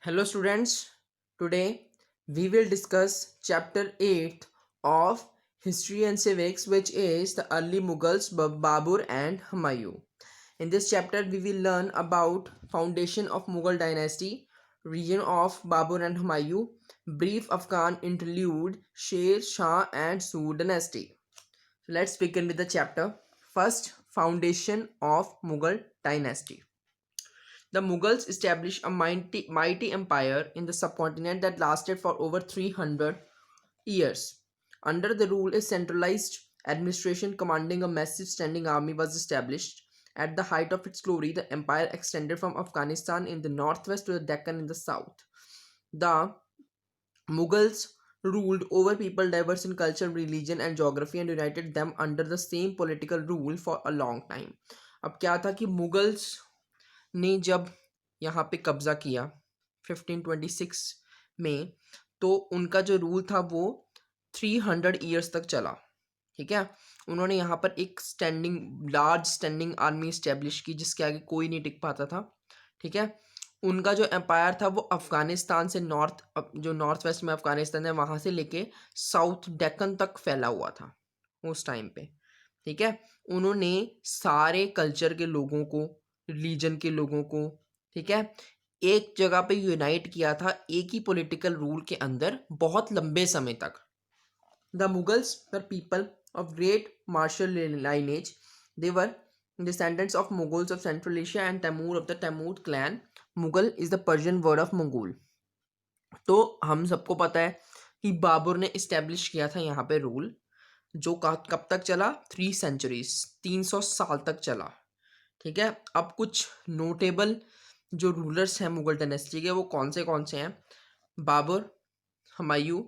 Hello students, today we will discuss chapter 8 of History and Civics, which is the early Mughals, Babur and Humayun. In this chapter we will learn about foundation of Mughal dynasty, region of Babur and Humayun, brief Afghan interlude, Sher Shah and Sood dynasty. So let's begin with the chapter. First, foundation of Mughal dynasty. The Mughals established a mighty empire in the subcontinent that lasted for over 300 years. Under the rule, a centralized administration commanding a massive standing army was established. At the height of its glory, the empire extended from Afghanistan in the northwest to the Deccan in the south. The Mughals ruled over people diverse in culture, religion and geography and united them under the same political rule for a long time. अब क्या था कि Mughals ने जब यहाँ पे कब्जा किया 1526 में, तो उनका जो रूल था वो 300 ईयर्स तक चला। ठीक है, उन्होंने यहाँ पर एक लार्ज स्टैंडिंग आर्मी इस्टेब्लिश की जिसके आगे कोई नहीं टिक पाता था। ठीक है, उनका जो एम्पायर था वो अफगानिस्तान से जो नॉर्थ वेस्ट में अफगानिस्तान है वहाँ से लेके साउथ डेक्कन तक फैला हुआ था उस टाइम पे। ठीक है, उन्होंने सारे कल्चर के लोगों को, रिलीजन के लोगों को, ठीक है, एक जगह पे यूनाइट किया था एक ही पॉलिटिकल रूल के अंदर बहुत लंबे समय तक। The Mughals were people of great martial lineage. They were descendants of Mughals of Central Asia and Tamur of the Tamur clan. Mughal is the Persian word of Mongol. तो हम सबको पता है कि बाबर ने इस्टेब्लिश किया था यहाँ पे रूल, जो कब तक चला? 3 सेंचुरीज, 300 साल तक चला। ठीक है, अब कुछ नोटेबल जो रूलर्स हैं मुगल डायनेस्टी के वो कौन से हैं? बाबर, हुमायूं,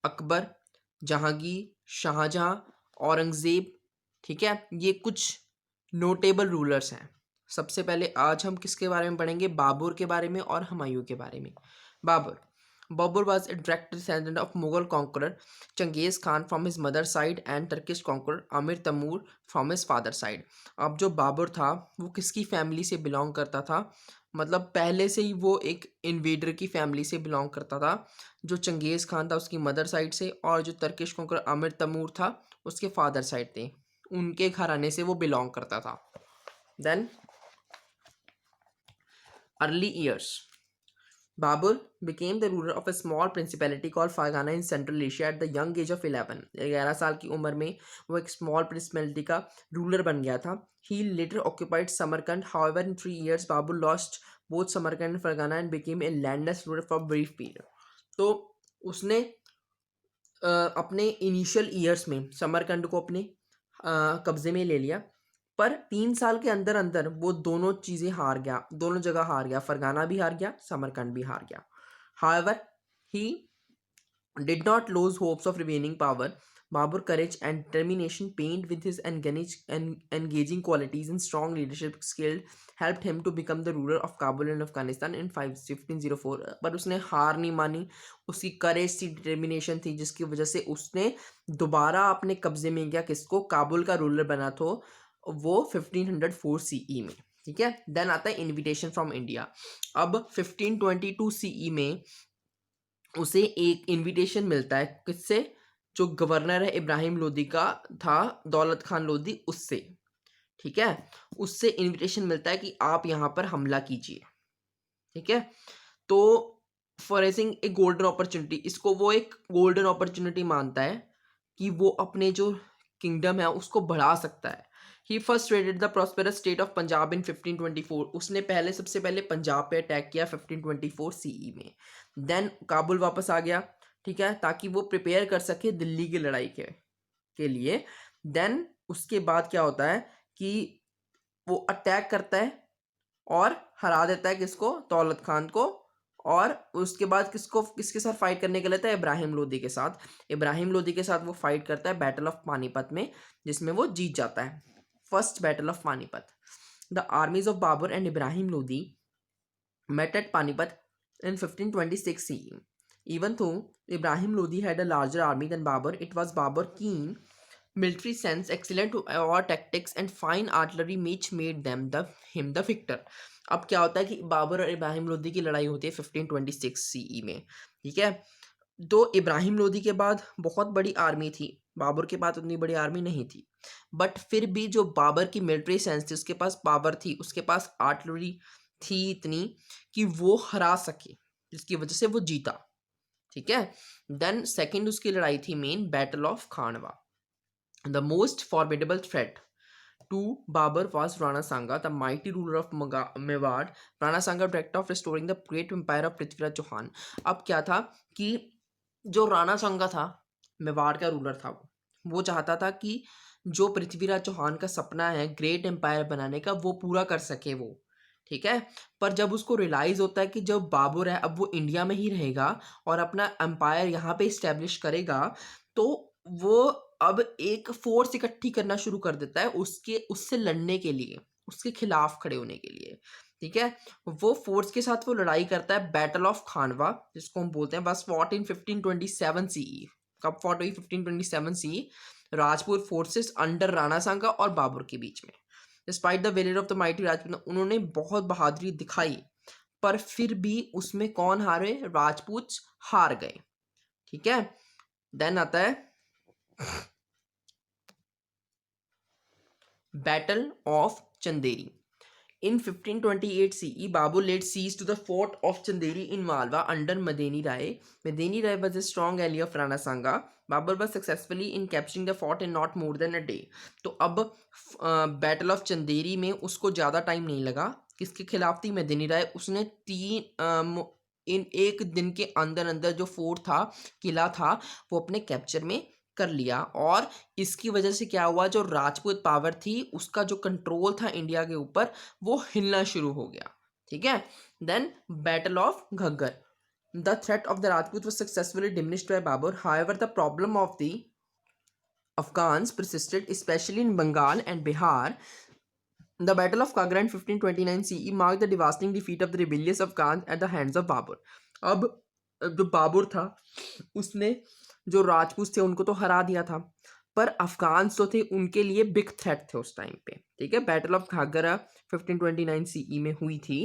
अकबर, जहांगीर, शाहजहां, औरंगजेब। ठीक है, ये कुछ नोटेबल रूलर्स हैं। सबसे पहले आज हम किसके बारे में पढ़ेंगे? बाबर के बारे में और हुमायूं के बारे में। Babar was a direct descendant of Mughal conqueror Genghis Khan from his mother side and Turkish conqueror Amir Temur from his father side. अब जो बाबर था वो किसकी फैमिली से बिलोंग करता था? मतलब पहले से ही वो एक इन्वेडर की फैमिली से बिलोंग करता था। जो चंगेज़ खान था उसकी मदर साइड से, और जो टर्किश कॉन्करर आमिर तैमूर था उसके फादर साइड थे, उनके घराने से वो बिलोंग करता था। Then early years, Babur became the ruler of a small principality called Fargana in Central Asia at the young age of 11. 11 साल की उम्र में वो एक small principality का ruler बन गया था। He later occupied Samarkand. However, in 3 years, Babur lost both Samarkand and Fargana and became a landless ruler for a brief period. तो उसने अपने इनिशियल ईयर्स में समरकंद को अपने कब्जे में ले लिया, पर 3 साल के अंदर अंदर वो दोनों चीज़ें हार गया, दोनों जगह हार गया, फरगाना भी हार गया, समरकंद भी हार गया। However he did not lose hopes of regaining power. Babur courage and determination, pained with his engaging qualities and strong leadership skill, helped him to become the ruler of Kabul and Afghanistan in 1504. पर उसने हार नहीं मानी, उसकी करेज थी, determination थी, जिसकी वजह से उसने दोबारा अपने कब्जे में किया, किसको? काबुल का रूलर बना तो वो 1504 सीई में। ठीक है, देन आता है इन्विटेशन फ्रॉम इंडिया। अब 1522 सीई में उसे एक इनविटेशन मिलता है, किससे? जो गवर्नर है इब्राहिम लोदी का था, दौलत खान लोदी, उससे। ठीक है, उससे इनविटेशन मिलता है कि आप यहाँ पर हमला कीजिए। ठीक है, तो फॉरेसिंग ए गोल्डन अपॉर्चुनिटी, इसको वो एक गोल्डन अपॉर्चुनिटी मानता है कि वो अपने जो किंगडम है उसको बढ़ा सकता है। He first raided the prosperous state of Punjab in 1524. उसने सबसे पहले पंजाब पे अटैक किया 1524 सीई में। देन काबुल वापस आ गया, ठीक है, ताकि वो प्रिपेयर कर सके दिल्ली की लड़ाई के लिए। देन उसके बाद क्या होता है कि वो अटैक करता है और हरा देता है किसको? दौलत खान को। और उसके बाद किसके साथ फाइट करने के लिए था? इब्राहिम लोदी के साथ। इब्राहिम लोदी के साथ वो फाइट करता है बैटल ऑफ पानीपत में, जिसमें वो जीत जाता है, first battle of Panipat. The armies of Babur and Ibrahim Lodi met at Panipat in 1526 CE. Even though Ibrahim Lodi had a larger army than Babur, it was Babur keen military sense, excellent war tactics and fine artillery which made them him the victor. अब क्या होता है कि बाबर और इब्राहिम लोदी की लड़ाई होती है 1526 सीई में, ठीक है। तो इब्राहिम लोदी के बाद बहुत बड़ी आर्मी थी, बाबर के बाद उतनी बड़ी आर्मी नहीं थी, बट फिर भी जो बाबर की मिलिट्री सेंस थी, उसके पास पावर थी, उसके पास आर्टिलरी थी इतनी कि वो हरा सके, जिसकी वजह से वो जीता, ठीक है। देन सेकंड उसकी लड़ाई थी main battle of Khanwa. The most formidable threat to Babur was Rana Sanga, the mighty ruler of Mewar. Rana Sanga directed of restoring the great empire of Prithviraj Chauhan. अब क्या था कि जो राणा संगा था, मेवाड़ का रूलर था, वो चाहता था कि जो पृथ्वीराज चौहान का सपना है ग्रेट एम्पायर बनाने का, वो पूरा कर सके वो, ठीक है। पर जब उसको रियलाइज होता है कि जब बाबर है अब वो इंडिया में ही रहेगा और अपना एम्पायर यहाँ पे इस्टेब्लिश करेगा, तो वो अब एक फोर्स इकट्ठी करना शुरू कर देता है उससे लड़ने के लिए, उसके खिलाफ खड़े होने के लिए, ठीक है। वो फोर्स के साथ वो लड़ाई करता है, बैटल ऑफ खानवा जिसको हम बोलते हैं, बस फॉट इन 1527 सीई। कब फॉट हुई? 1527 CE, Rajput forces under Rana Sanga और बाबर के बीच में। Despite the valour of the mighty Rajput, उन्होंने बहुत बहादुरी दिखाई, पर फिर भी उसमें कौन हारे? राजपूत हार गए, ठीक है। देन आता है battle of Chanderi. In 1528 CE, Babur laid siege to the fort of Chanderi in Malwa under Madeni Rai. Madeni Rai was a strong ally of Rana Sanga. Babur was successfully in capturing the fort in not more than a day. तो अब battle of Chanderi में उसको ज़्यादा time नहीं लगा। किसके खिलाफ थी? मदनी राय। उसने इन एक दिन के अंदर अंदर जो फोर्ट था, किला था, वो अपने कैप्चर में कर लिया। और इसकी वजह से क्या हुआ, जो राजपूत पावर थी उसका जो कंट्रोल था इंडिया के ऊपर, वो हिलना शुरू हो गया, ठीक है। Then battle of Ghaggar. The threat of the Rajput was successfully diminished by Babur, however the problem of the Afghans persisted, especially in Bengal and Bihar. The Battle of Kagra in 1529 CE marked the devastating defeat of the rebellious Afghans at the hands of Babur. अब जो बाबर था उसने जो राजपूत थे उनको तो हरा दिया था, पर अफगान्स जो थे उनके लिए बिग थ्रेट थे उस टाइम पे, ठीक है। बैटल ऑफ घाघरा 1529 सीई में हुई थी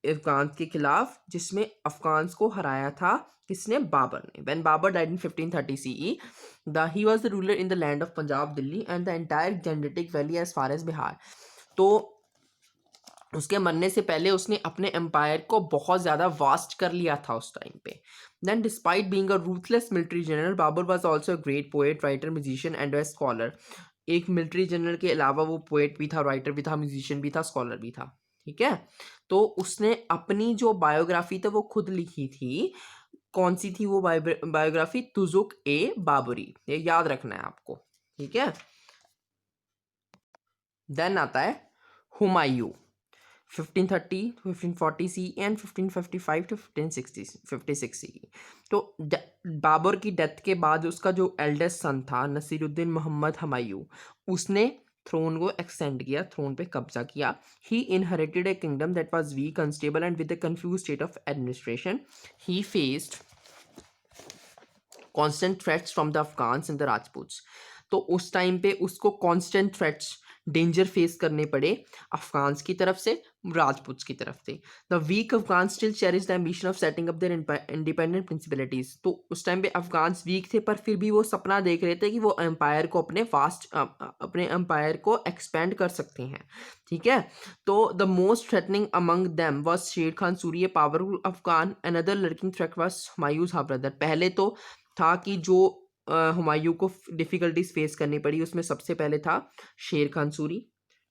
अफगान्स के खिलाफ, जिसमें अफगान्स को हराया था किसने? बाबर ने। When Babur died in 1530 CE, he was the ruler in the land of Punjab, Delhi and the entire Gangetic valley as far as Bihar. तो उसके मरने से पहले उसने अपने एम्पायर को बहुत ज़्यादा वास्ट कर लिया था उस टाइम पे। Then despite being a ruthless military general, Babur was also a great poet, writer, musician and a scholar. एक मिलिट्री जनरल के अलावा वो पोएट भी था, राइटर भी था, म्यूजिशियन भी था, स्कॉलर भी था, ठीक है। तो उसने अपनी जो बायोग्राफी थी वो खुद लिखी थी। कौन सी थी वो बायोग्राफी? तुजुक ए बाबरी, ये याद रखना है आपको, ठीक है। देन आता है Humayun 1530 to 1540 CE and 1555 to 1556 CE। तो बाबर की डेथ के बाद उसका जो एल्डेस्ट सन था नसीरुद्दीन मोहम्मद हुमायूं, उसने थ्रोन को एक्सटेंड किया, थ्रोन पे कब्जा किया। He inherited a kingdom that was weak, unstable and with a confuse state of administration. He faced constant threats from the Afghans and the Rajputs. तो उस टाइम पे उसको कॉन्स्टेंट थ्रेट्स, डेंजर फेस करने पड़े अफगान्स की तरफ से, राजपूत्स की तरफ से। The weak Afghan still cherish the ambition of setting up their independent principalities. तो उस टाइम पे अफगान्स वीक थे, पर फिर भी वो सपना देख रहे थे कि वो एम्पायर को अपने एम्पायर को एक्सपेंड कर सकते हैं, ठीक है। तो the most threatening among them was Sher Khan Suri, a powerful Afghan. Another lurking threat was Humayun's half brother. पहले तो था कि जो हुमायूं को डिफिकल्टीज फेस करनी पड़ी, उसमें सबसे पहले था शेर खान सूरी,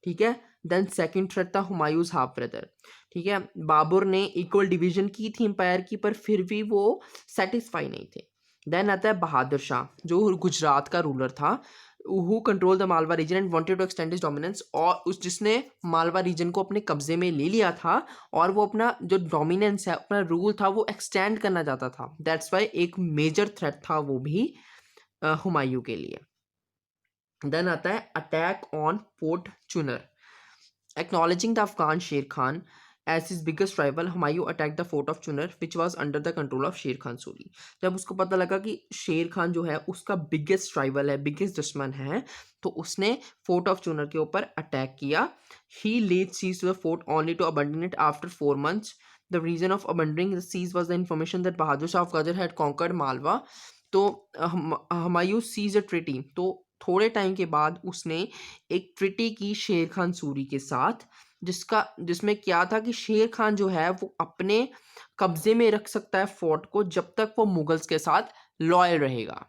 ठीक है। देन सेकंड थ्रेट था हुमायूंस हाफ ब्रदर, ठीक है। बाबर ने इक्वल डिवीजन की थी एम्पायर की, पर फिर भी वो सेटिस्फाई नहीं थे। देन आता है बहादुर शाह, जो गुजरात का रूलर था, who control the Malwa region and wanted to extend his dominance. और उस जिसने मालवा रीजन को अपने कब्जे में ले लिया था, और वो अपना जो डोमिनेंस है, अपना रूल था, वो एक्सटेंड करना चाहता था। दैट्स वाई एक मेजर थ्रेट था वो भी हुमायूं के लिए। देन आता है अटैक ऑन पोर्ट चुनर। एक्नॉलेजिंग द अफगान शेर Khan, as his biggest rival Humayun attacked the fort of Chunar which was under the control of शेर खान सूरी। जब उसको पता लगा कि शेर खान जो है उसका बिगेस्ट राइवल है, बिगेस्ट दुश्मन है, तो उसने फोर्ट ऑफ चुनर के ऊपर अटैक किया। ही laid siege to the fort only to abandon it after 4 months. The reason of abandoning the siege was the information that Bahadur Shah of Qajar had conquered Malwa. तो Humayun sees a treaty, तो थोड़े time के बाद उसने एक treaty की शेर खान सूरी के साथ, जिसमें क्या था कि शेर खान जो है वो अपने कब्जे में रख सकता है फोर्ट को जब तक वो मुगल्स के साथ लॉयल रहेगा।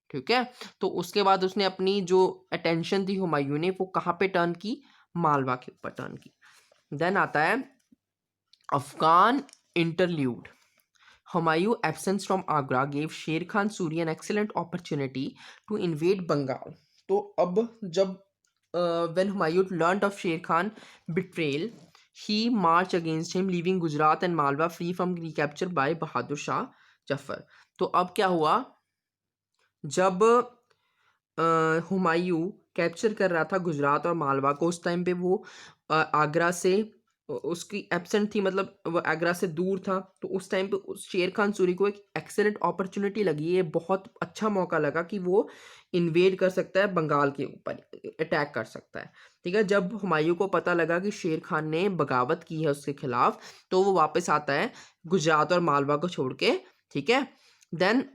ठीक है, तो उसके बाद उसने अपनी जो अटेंशन थी हुमायूं ने वो कहाँ पे टर्न की, मालवा के ऊपर टर्न की। देन आता है Afghan interlude. Humayun's absence from Agra gave Sher Khan Suri an excellent opportunity to invade Bengal. तो अब जब when Humayun learnt of Sher Khan betrayal, he marched against him, leaving Gujarat and Malwa free from recapture by Bahadur Shah Jafar. तो अब क्या हुआ, जब Humayun capture कर रहा था गुजरात और मालवा को, उस टाइम पे वो आगरा से उसकी एब्सेंट थी, मतलब वो आगरा से दूर था। तो उस टाइम पे उस शेर खान सूरी को एक एक्सेलेंट अपॉर्चुनिटी लगी, ये बहुत अच्छा मौका लगा कि वो इन्वेड कर सकता है, बंगाल के ऊपर अटैक कर सकता है। ठीक है, जब हुमायूं को पता लगा कि शेर खान ने बगावत की है उसके खिलाफ, तो वो वापस आता है गुजरात और मालवा को छोड़ के। ठीक है, then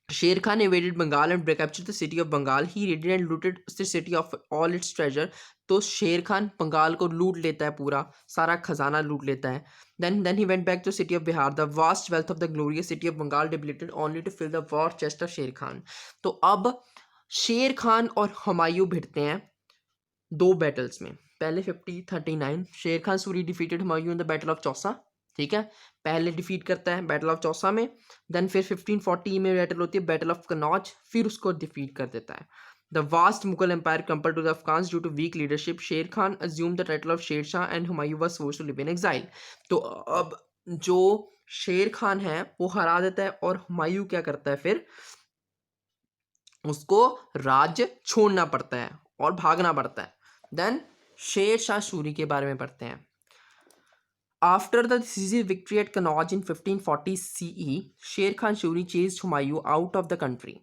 Sher Khan invaded Bengal and captured the city of Bengal. He raided and looted the city of all its treasure. तो शेर खान बंगाल को लूट लेता है, पूरा सारा खजाना लूट लेता है। Then he went back to city of Bihar. The vast wealth of the glorious city of Bengal depleted only to fill the war chest of शेर खान. तो अब शेर खान और हुमायूं भिड़ते हैं दो बैटल्स में। पहले 5039 शेर Khan Suri defeated Humayun in the battle of Chausa. ठीक है, पहले डिफीट करता है बैटल ऑफ चौसा में। देन फिर 1540 में बैटल होती है बैटल ऑफ कनौज, फिर उसको डिफीट कर देता है। The vast Mughal empire compared to the Afghans due to weak leadership, Sher Khan assumed the title of Sher Shah and Humayun was forced to live in exile. तो अब जो शेर खान है वो हरा देता है और हुमायूं क्या करता है, फिर उसको राज्य छोड़ना पड़ता है और भागना पड़ता है। देन शेर शाह सूरी के बारे में पढ़ते हैं। After the decisive victory at Kannauj in 1540 CE, शेर Khan Suri chased Humayun out of the country.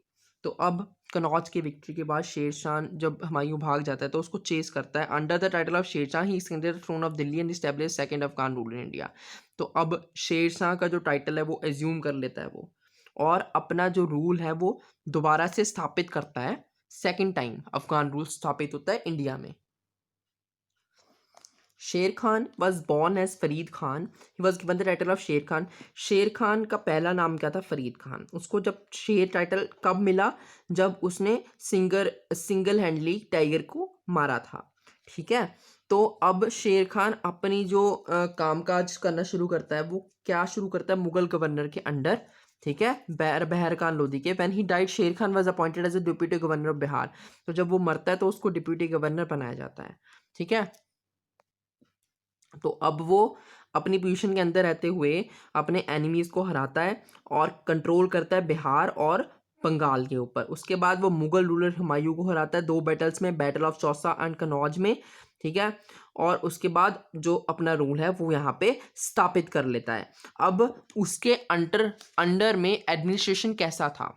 तो अब कनौज के विक्ट्री के बाद शेर शाह जब हुमायूं भाग जाता है तो उसको चेस करता है। Under the title of Sher Shah he ascended the throne of Delhi and established second Afghan rule in India. तो अब शेर शाह का जो टाइटल है वो एज्यूम कर लेता है वो, और अपना जो रूल है वो दोबारा से स्थापित करता है। सेकेंड टाइम अफगान रूल स्थापित होता है इंडिया में। Sher Khan was born as Farid Khan, he was given the title of Sher Khan. शेर खान का पहला नाम क्या था, फरीद खान। उसको जब शेर टाइटल कब मिला, जब उसने सिंगल हैंडली टाइगर को मारा था। ठीक है, तो अब शेर खान अपनी जो कामकाज करना शुरू करता है, वो क्या शुरू करता है, मुगल गवर्नर के अंडर। ठीक है, बहर खान लोधी के। When he died Sher Khan was appointed as a deputy governor of Bihar. तो जब वो मरता है तो उसको डिप्यूटी गवर्नर बनाया जाता है। ठीक है, तो अब वो अपनी पोजीशन के अंदर रहते हुए अपने एनिमीज को हराता है और कंट्रोल करता है बिहार और बंगाल के ऊपर। उसके बाद वो मुगल रूलर हुमायूं को हराता है दो बैटल्स में, battle of Chausa and Kannauj में। ठीक है, और उसके बाद जो अपना रूल है वो यहाँ पे स्थापित कर लेता है। अब उसके अंडर में एडमिनिस्ट्रेशन कैसा था,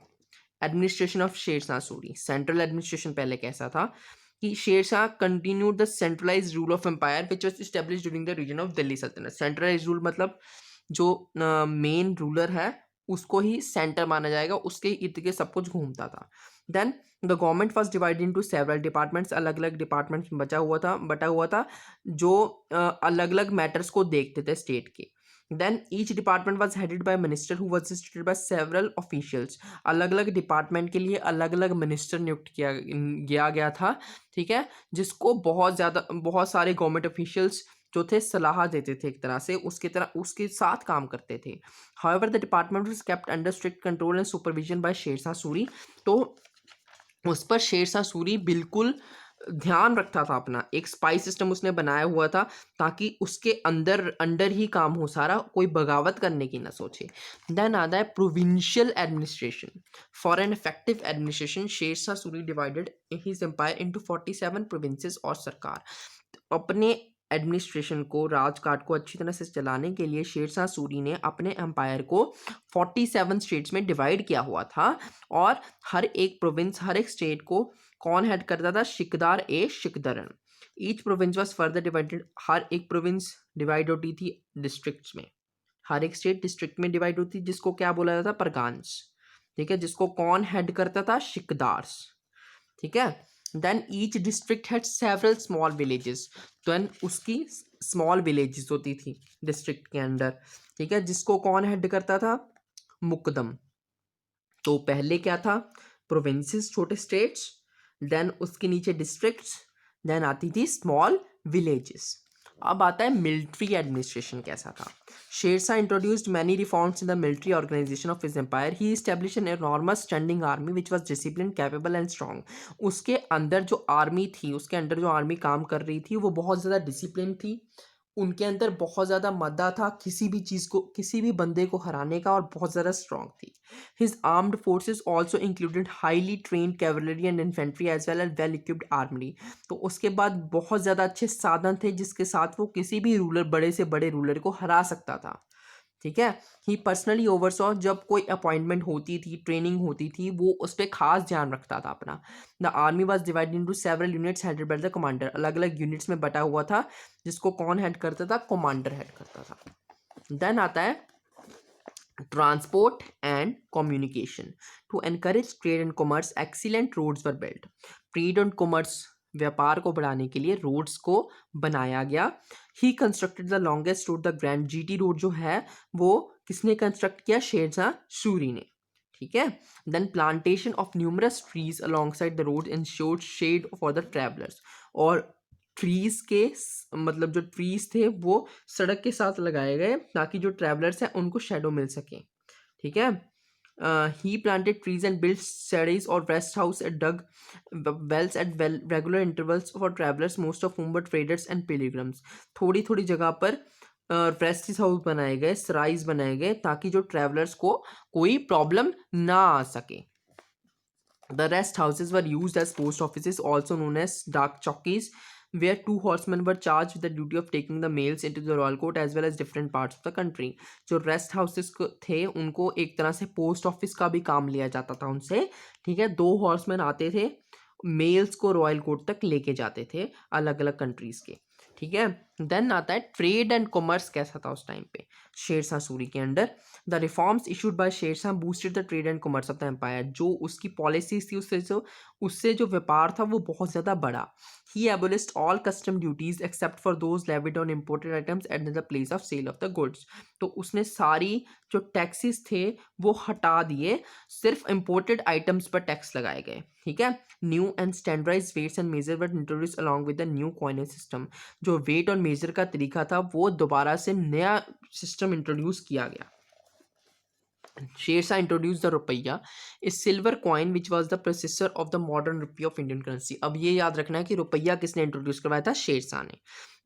administration of Sher Shah Suri, central administration पहले कैसा था कि Sher Shah continued the centralised rule of empire which was established during the region of Delhi Sultanate. Centralised rule मतलब जो मेन रूलर है उसको ही सेंटर माना जाएगा, उसके इर्द गिर्द सब कुछ घूमता था। Then the government was divided into several departments, अलग अलग डिपार्टमेंट्स में बटा हुआ था जो अलग अलग मैटर्स को देखते थे स्टेट के। Then each department was headed by a minister who was assisted by several officials. अलग अलग डिपार्टमेंट के लिए अलग अलग मिनिस्टर नियुक्त किया गया था। ठीक है, जिसको बहुत सारे गवर्नमेंट ऑफिशियल्स जो थे सलाह देते थे, एक तरह से उसके साथ काम करते थे। However, the department was kept under strict control and supervision by शेर शाह सूरी। तो उस पर शेर शाह सूरी बिल्कुल ध्यान रखता था अपना, एक स्पाई सिस्टम उसने बनाया हुआ था ताकि उसके अंडर ही काम हो सारा, कोई बगावत करने की ना सोचे। देन आता है provincial administration. For an effective administration Sher Shah Suri divided his empire into 47 provinces और सरकार। अपने एडमिनिस्ट्रेशन को, राजकाट को अच्छी तरह से चलाने के लिए शेरशाह सूरी ने अपने एम्पायर को 47 स्टेट्स में डिवाइड किया हुआ था। और हर एक प्रोविंस, हर एक स्टेट को कौन हेड करता था? सिकदार ए सिकदरन। Each province was further divided, हर एक प्रोविंस डिवाइड होती थी डिस्ट्रिक्ट्स में, हर एक स्टेट डिस्ट्रिक्ट में डिवाइड होती, जिसको क्या बोला जाता था? परगान्स। ठीक है, जिसको कौन हेड करता था? सिकदार्स। ठीक है, then each district had several small villages, then उसकी स्मॉल विलेजेस होती थी डिस्ट्रिक्ट के अंदर। ठीक है, जिसको कौन हेड करता था? मुकदम। तो पहले क्या था? प्रोविंसेस, छोटे स्टेट्स, देन उसके नीचे डिस्ट्रिक्ट्स, देन आती थी स्मॉल विलेजेस। अब आता है मिलिट्री एडमिनिस्ट्रेशन कैसा था। Sher Shah introduced many reforms in the military organisation of his empire. He established an enormous standing army which was discipline, capable and strong. उसके अंदर जो आर्मी थी, उसके अंडर जो आर्मी काम कर रही थी, वो बहुत ज़्यादा डिसिप्लिन थी, उनके अंदर बहुत ज़्यादा मद्दा था किसी भी चीज़ को, किसी भी बंदे को हराने का, और बहुत ज़्यादा स्ट्रॉन्ग थी। His armed forces also included highly trained cavalry and infantry as well as well equipped armoury. तो उसके बाद बहुत ज़्यादा अच्छे साधन थे जिसके साथ वो किसी भी रूलर, बड़े से बड़े रूलर को हरा सकता था। ठीक है, ही पर्सनली ओवरसॉ, जब कोई अपॉइंटमेंट होती थी, ट्रेनिंग होती थी, वो उस पर खास ध्यान रखता था अपना। The army was divided into several units headed by the commander. अलग अलग यूनिट्स में बटा हुआ था, जिसको कौन हेड करता था? कमांडर हेड करता था। देन आता है transport and communication. To encourage trade and commerce, excellent roads were built. Trade and commerce, व्यापार को बढ़ाने के लिए रोड्स को बनाया गया। He constructed the longest road, the grand GT road जो है वो किसने कंस्ट्रक्ट किया? शेरशाह सूरी ने। ठीक है, then plantation of numerous trees alongside the road ensured shade for the travellers. और ट्रीज के मतलब जो ट्रीज थे वो सड़क के साथ लगाए गए ताकि जो ट्रैवलर्स हैं उनको शेडो मिल सके। ठीक है, he planted trees and built studies or rest house and dug wells at regular intervals for travelers, most of whom were traders and pilgrims. थोड़ी थोड़ी जगह पर रेस्ट हाउस बनाए गए, सराइज बनाए गए, ताकि जो ट्रैवलर्स को कोई प्रॉब्लम ना आ सके। The rest houses were used as post offices, also known as dak chowkis, where two horsemen were charged with the duty of taking the mails into the royal court as well as different parts of the country. जो rest houses थे उनको एक तरह से post office का भी काम लिया जाता था उनसे। ठीक है, 2 हॉर्समैन आते थे, मेल्स को रॉयल कोर्ट तक लेके जाते थे अलग अलग कंट्रीज के। ठीक है, देन आता है ट्रेड एंड कॉमर्स कैसा था उस टाइम पे शेरशाह सूरी के under. The reforms issued by Sher Shah boosted the trade and commerce of the empire. जो उसकी पॉलिसीज थी, उससे जो व्यापार था वो बहुत ज़्यादा बढ़ा। He abolished all custom duties except for those levied on imported items at the place of sale of the goods. तो उसने सारी जो टैक्सेस थे वो हटा दिए, सिर्फ इम्पोर्टेड आइटम्स पर टैक्स लगाए गए। ठीक है, new and standardised weights and measure were introduce along with the new coinage system. जो वेट और मेजर का तरीका था वो दोबारा से नया सिस्टम इंट्रोड्यूस किया गया। Sher Shah introduce the rupiya, a silver coin which was the processor of the modern rupee of Indian currency. अब ये याद रखना है कि रुपया किसने इंट्रोड्यूस करवाया था? शेरशाह ने।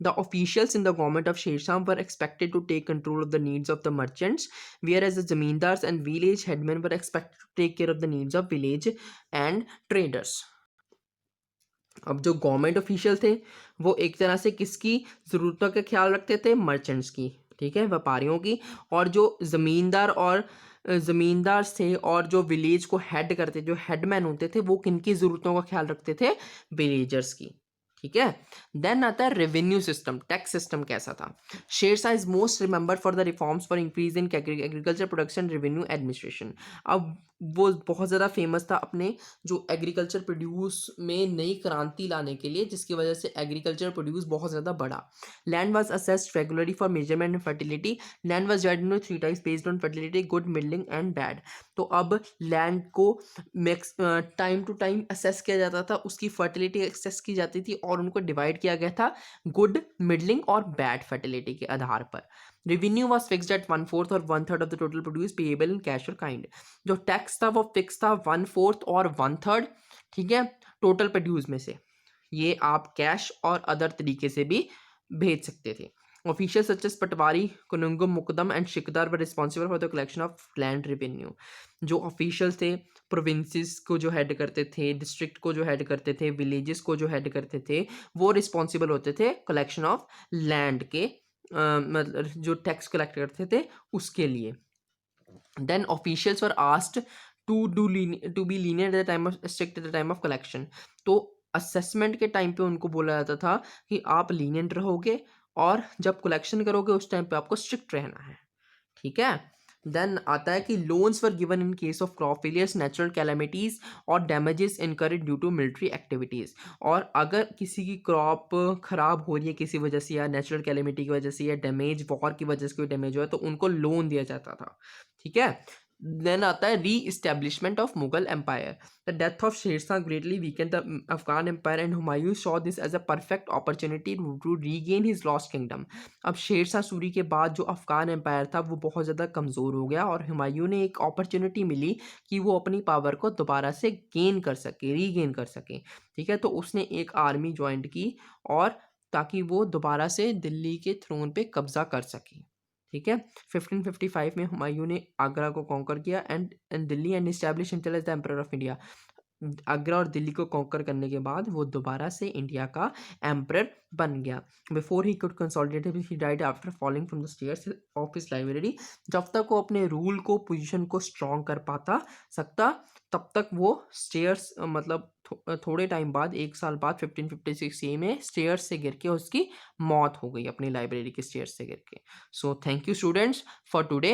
The officials in the government of Sher Shah were expected to take control of the needs of the merchants, whereas the zamindars and village headmen were expected to take care of the needs of village and traders. अब जो government official थे वो एक तरह से किसकी ज़रूरतों का ख्याल रखते थे? मर्चेंट्स की। ठीक है, व्यापारियों की। और जो ज़मींदार थे और जो विलेज को हेड करते, जो हेडमैन होते थे, वो किनकी ज़रूरतों का ख्याल रखते थे? विलेजर्स की। ठीक है, देन आता है रेवेन्यू सिस्टम, टैक्स सिस्टम कैसा था। Sher Shah is most remembered for the reforms for increase in agriculture production, revenue, administration. अब वो बहुत ज़्यादा फेमस था अपने जो एग्रीकल्चर प्रोड्यूस में नई क्रांति लाने के लिए, जिसकी वजह से एग्रीकल्चर प्रोड्यूस बहुत ज़्यादा बढ़ा। Land was assessed regularly for measurement and fertility. Land was divided into 3 types based on fertility, good, middling and bad. तो अब लैंड को टाइम टू टाइम असेस किया जाता था, उसकी फर्टिलिटी असेस की जाती थी और उनको डिवाइड किया गया था गुड, मिडलिंग और बैड फर्टिलिटी के आधार पर। रेवेन्यू वॉज फिक्स्ड एट 1/4 और 1/3 of the total produce payable in cash और काइंड। जो टैक्स था वो फिक्स था 1/4 और 1/3। ठीक है, टोटल प्रोड्यूस में से ये आप कैश और अदर तरीके से भी भेज सकते थे। Officials such as Patwari, Kunungum, Mukdam and Shikdar were responsible for the collection of land revenue. जो ऑफिशियल थे, प्रोविंसेस को जो हेड करते थे, डिस्ट्रिक्ट को जो हेड करते थे, विलेजेस को जो हेड करते थे, वो रिस्पॉन्सिबल होते थे कलेक्शन ऑफ लैंड के, मतलब जो टैक्स कलेक्ट करते थे उसके लिए. Then officials were asked to be lenient at the time of strict at the time of collection. तो असेसमेंट के टाइम पे उनको बोला जाता था कि आप लीनियंट रहोगे और जब कलेक्शन करोगे उस टाइम पे आपको स्ट्रिक्ट रहना है. ठीक है. देन आता है कि loans were given in case of crop failures, natural calamities और damages incurred due to military activities. और अगर किसी की क्रॉप खराब हो रही है किसी वजह से, या नेचुरल कैलामिटी की वजह से, या डैमेज वॉर की वजह से कोई डैमेज हुआ है, तो उनको लोन दिया जाता था. ठीक है. देन आता है re establishment of Mughal empire. The death of Sher Shah greatly weakened the Afghan empire and Humayun saw this as a perfect opportunity to regain his lost kingdom. अब शेरशाह सूरी के बाद जो अफगान एम्पायर था वो बहुत ज़्यादा कमज़ोर हो गया और हुमायूं ने एक अपॉर्चुनिटी मिली कि वो अपनी पावर को दोबारा से गेन कर सके, रीगेन कर सके. ठीक है. तो उसने एक आर्मी ज्वाइंट की और ताकि वो दोबारा से दिल्ली के थ्रोन पे कब्जा कर सके. ठीक है. 1555 में हुमायूं ने आगरा को कॉन्कर किया and Delhi and establish himself as the emperor of India. Agra और दिल्ली को कॉन्कर करने के बाद वो दोबारा से इंडिया का एम्परर बन गया. Before he could consolidate he died after falling from the stairs of his library. जब तक वो अपने रूल को, पोजीशन को स्ट्रॉन्ग कर पाता सकता, तब तक वो स्टेयर्स, मतलब थोड़े टाइम बाद, एक साल बाद 1556 में स्टेयर्स से गिर के उसकी मौत हो गई, अपनी लाइब्रेरी के स्टेयर्स से गिर के. So thank you students for today.